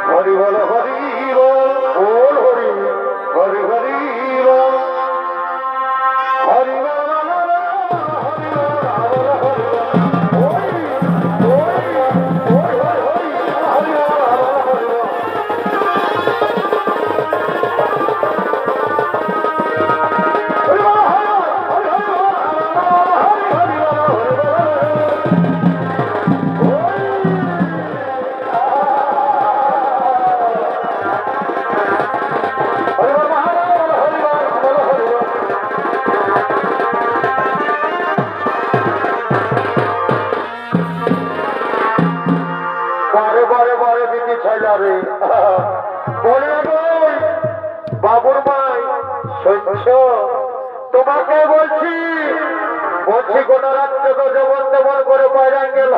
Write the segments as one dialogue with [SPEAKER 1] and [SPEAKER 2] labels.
[SPEAKER 1] হরি বল হরি বল হরি হরি হরি বল হরি বল বাবুর ভাই সহ্য তোমাকে বলছি বলছি গোটা রাত্রে তো যেমন তেমন করে বাইরে গেল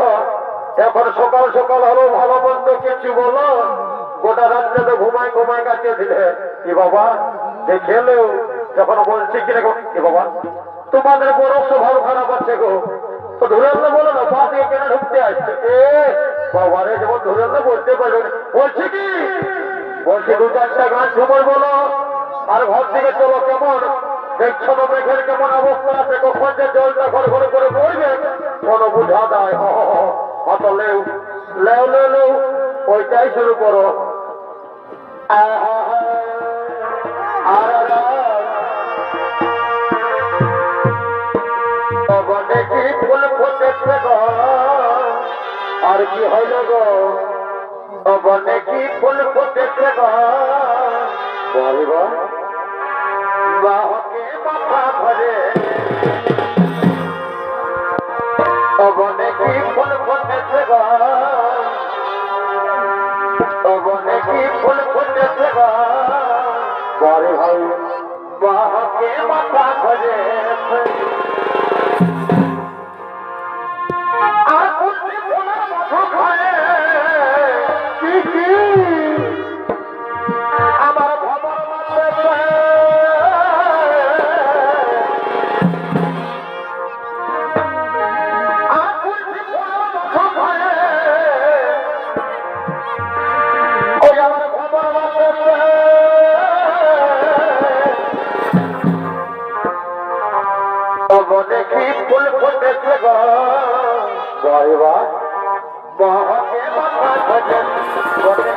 [SPEAKER 1] এখন সকাল সকাল হলো ভালো মন্দ কিছু বলো গোটা রাত্রে তো ঘুমায় ঘুমায় কাটিয়ে দিলে কি বাবা দেখেলেও যখন বলছি কিনা কি বাবা তোমাদের বড় স্বভাব খারাপ আছে গো তো ধরে বলো না পা দিয়ে কেনা ঢুকতে আসছে বাবারে যেমন ধরে বলতে পারবে বলছি কি বলছি দু চারটা গান ঝুমর বলো আর ঘর থেকে চলো কেমন দেখছো না মেঘের কেমন অবস্থা আছে কখন যে জলটা ঘর ঘর করে পড়বে কোনো বুঝা দেয় অত লেউ লেউ লেউ লেউ ওইটাই শুরু করো কি ফুল ফুটেছে গো আর কি হইল গো বনে কি ফুল ফুটেছে গো বাহকে মাথা ধরে বনে কি ফুল ফুটেছে গো বনে কি ফুল ফুটেছে গো বরে ভাই বাহকে মাথা ধরে আমার খবর দেখি ফুল ফুটেছে গরিবা বাহকে মাথা ধরে বলে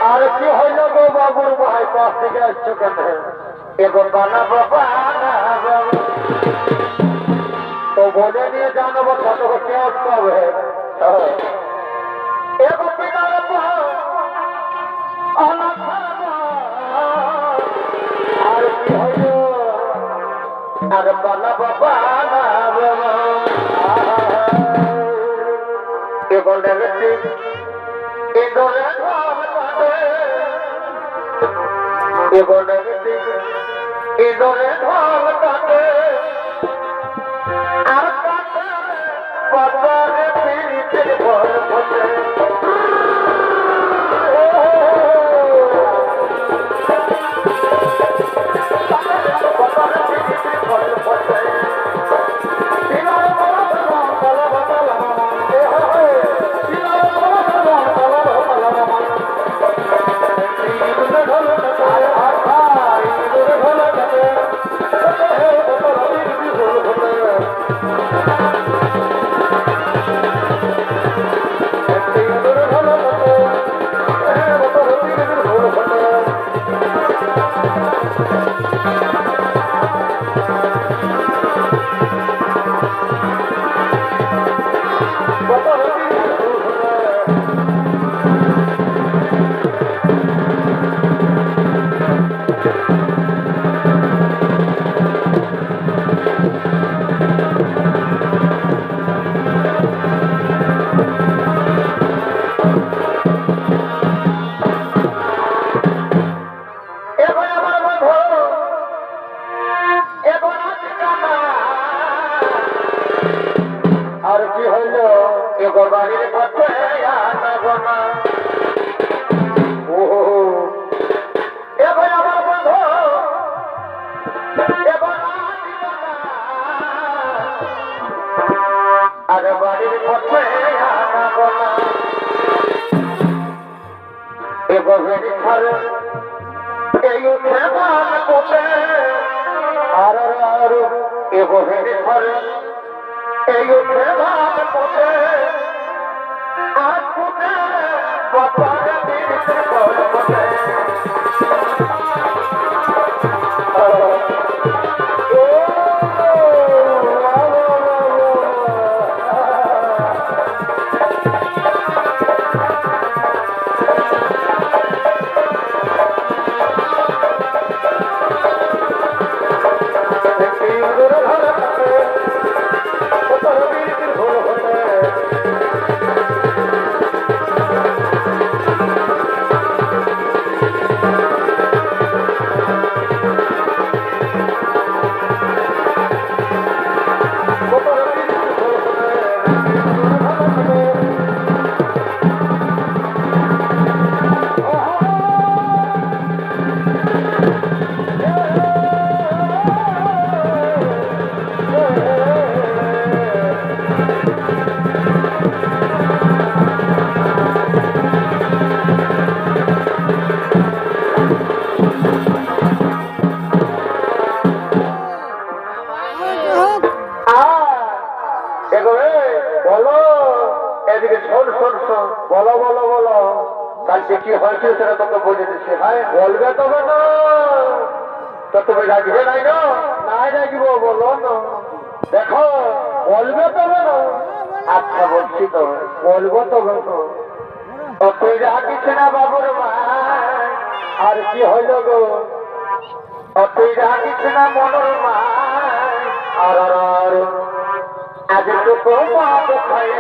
[SPEAKER 1] আর কি হইল গো বাবুর ভাই পাশ থেকে আসছো কেন এবং বানাবো তো বলে নিয়ে জানাবো কত কে আসতে হবে আর কি হইল আর বানাবো এবং ইদরে ঢল কাটে আর কাটে বাজারে পিড়িতে ভর ফোটে বাজারে পিড়িতে ভর ফোটে আর কি হইল এগো বাড়ির পথে আনাবো না ও এ ভাই আমার বন্ধু আর বাড়ির পথে আনাবো না এগো ভেরি ছাড়ে এই উঠে মান কোটে আর এগো ভেরি ছাড়ে এই উঠে মান কোটে আর কোটে বাপারে দিতে কোটে বলো বলো বলো কালকে কি হয়েছে সেটা তোকে বলে দিচ্ছি হ্যাঁ বলবে তবে না তো তুমি রাখবে নাই না নাই রাখব বলো না দেখো বলবে তবে না আচ্ছা বলছি তো বলবো তবে তো তুই রাখিস না বাবুর মা আর কি হইল গো তুই রাখিস না মনোর মা আর আজ তো মা খায়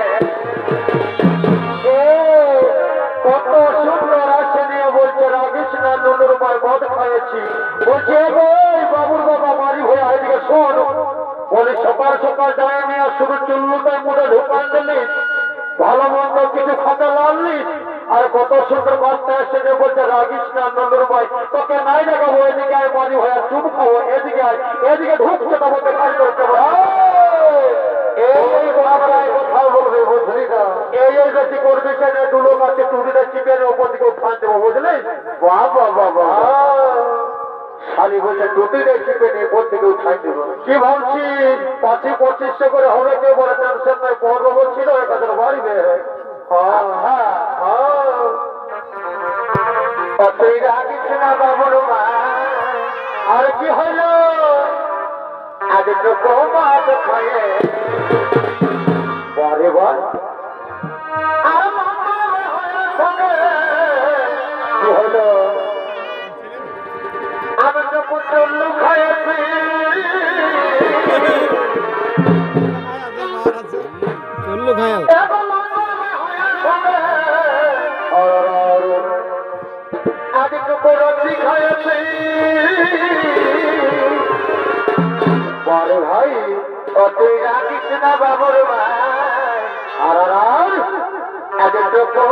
[SPEAKER 1] কত সুন্দর আছে নিয়ে বলছে রাখিস না নুনুর মার মদ খাইয়েছি বলছে বাবুর বাবা মারি হয়ে এদিকে শোন বলে সকাল সকাল যায় নিয়ে শুধু চুল্লুটাই মুড়ে ঢুকান দিলি ভালো মন্দ কিছু খাতে লাললি আর কত সুন্দর বাচ্চা এসে নিয়ে বলছে রাখিস না নুনুর মাই তোকে নাই দেখাবো এদিকে আয় মারি হয়ে চুপ খাবো এদিকে আয় এদিকে ঢুকছে তোমাকে কাজ করতে এই কথা বলবে বুঝলি না এই বেশি করবি কেন দু লোক আছে টুরিটা চিপের ওপর দিকে উঠান দেবো বুঝলি বাবা বাবা শালি বলছে টুটিটা চিপে নিয়ে ওপর থেকে উঠাই দেবো কি ভাবছি 25-25 করে হবে কেউ বলে টেনশন নয় পড়বো বলছিল একাদের বাড়িবে তুই রাখিস না বাবুর মা আর কি হইল আজ তো কমাত খায়ে বারে বার কি হলো আমি তো পুতুল্লু খাইছি চুল্লু খায় আজ তো রুটি খাইছি বারে ভাই তুই রাখিস না বাবুর ভাই আর আজ তো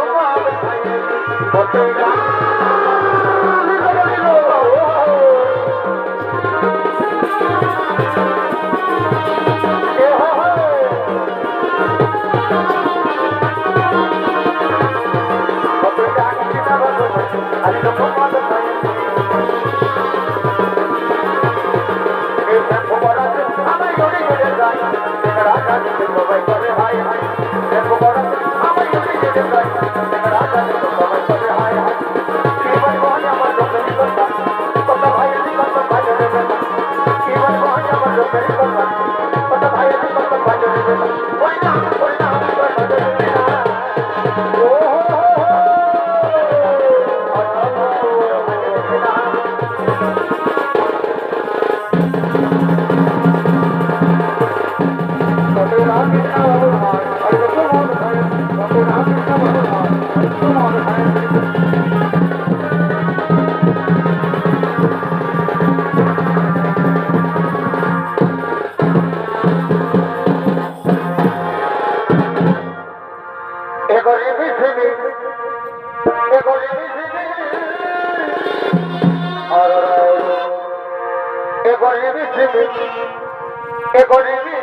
[SPEAKER 1] ঝিমি এ করিবি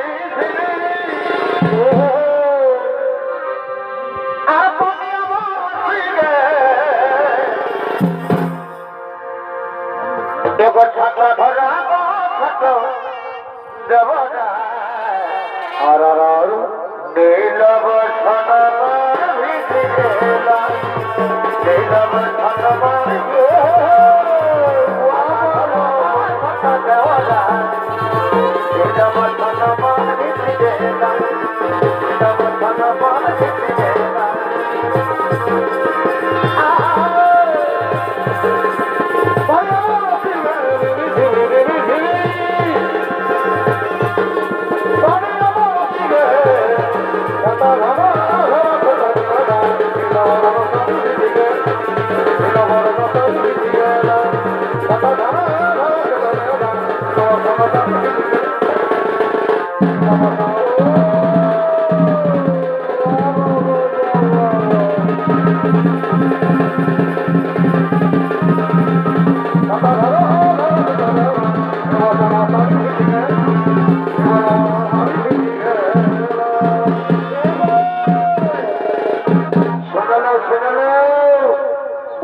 [SPEAKER 1] আপনি দেব ছাতা ধরা ছাত দেব আর নীলব সনমান ভিজিলা নীলব সনমান নীলব সনমান ভিজিলা নীলব সনমান ভিজিলা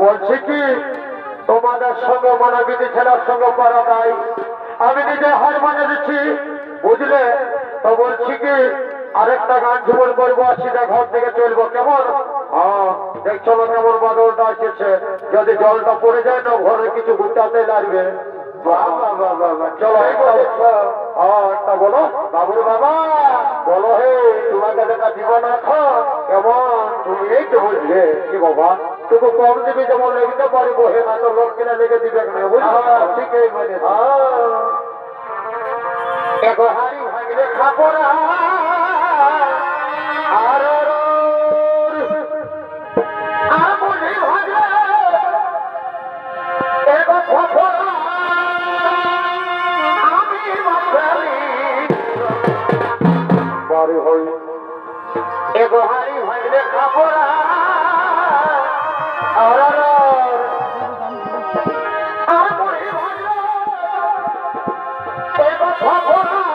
[SPEAKER 1] বলছি কি তোমাদের সঙ্গে মনোবিধি ছেলের সঙ্গে করা নাই আমি নিজে হার মানে দিচ্ছি বুঝলে তো বলছি কি আরেকটা গান ঝুমন করবো সিধা ঘর থেকে চলবো কেমন হ্যাঁ দেখছো না কেমন বাদলটা আসছে যদি জলটা পড়ে যায় না ঘরে কিছু গুটাতে লাগবে চলো একটা বলো বাবুর বাবা বলো হে তোমাকে যেটা দিব না কেমন তুমি এই তো বুঝলে কি বাবা তবু কম দিবি যেমন লেগতে পারবো হে না তো লোক কিনা লেগে দিবে না বুঝলো ঠিক এই মানে এক হাড়ি ভাঙলে খাপড়া আর আমুলি ভাঙলে এক খাপড়া আমি বাঙালি বাড়ি হই এক হাড়ি ভাঙলে খাপড়া আর আমুলি ভাঙলে এক খাপড়া